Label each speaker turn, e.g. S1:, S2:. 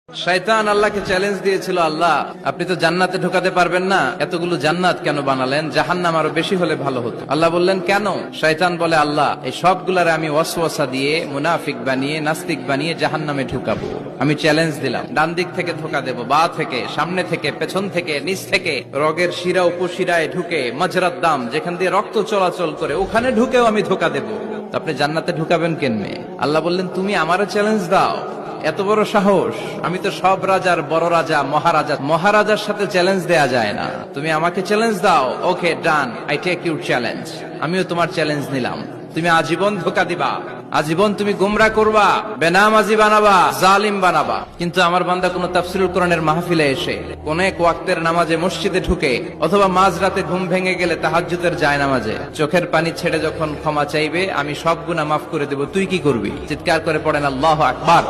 S1: শয়তান আল্লাহকে চ্যালেঞ্জ দিয়েছিল, আল্লাহ আপনি তো জান্নাতে ঢোকাতে পারবেন না, এতগুলো জান্নাত কেন বানালেন? জাহান্নাম আরো বেশি হলে ভালো হতো। আল্লাহ বললেন কেন? শয়তান বলে, আল্লাহ এই সবগুলারে আমি ওয়াসওয়াসা দিয়ে মুনাফিক বানিয়ে নাস্তিক বানিয়ে জাহান্নামে ঢুকাবো। আমি চ্যালেঞ্জ দিলাম, ডান দিক থেকে ধোকা দেব, বা থেকে, সামনে থেকে, পেছন থেকে, নিচ থেকে, রগের শিরা উপশিরায় ঢুকে, মাজরাত দাম যেখান দিয়ে রক্ত চলাচল করে ওখানে ঢুকেও আমি ধোকা দেব। তো আপনি জান্নাতে ঢুকাবেন কেনমে? আল্লাহ বললেন তুমি আমারও চ্যালেঞ্জ দাও, এত বড় সাহস? আমি তো সব রাজার বড় রাজা, মহারাজা, মহারাজার সাথে চ্যালেঞ্জ দেয়া যায় না। তুমি আমাকে চ্যালেঞ্জ দাও। ওকে ডান, আই টেক ইউর চ্যালেঞ্জ। আমিও তোমার চ্যালেঞ্জ নিলাম। তুমি আজীবন ধোকা দিবা, আজীবন তুমি গুমরা করবা, বেনামাজি বানাবা, জালিম বানাবা। কিন্তু আমার বান্দা কোন তাফসীরুল কোরআনের মাহফিলে এসে, কোন এক ওয়াক্তের নামাজে মসজিদে ঢুকে, অথবা মাঝরাতে ঘুম ভেঙে গেলে তাহাজ্জুদের জায়নামাজে চোখের পানি ছেড়ে যখন ক্ষমা চাইবে, আমি সব গুনাহ মাফ করে দেব, তুই কি করবি? চিৎকার করে পড়েন আল্লাহু আকবার।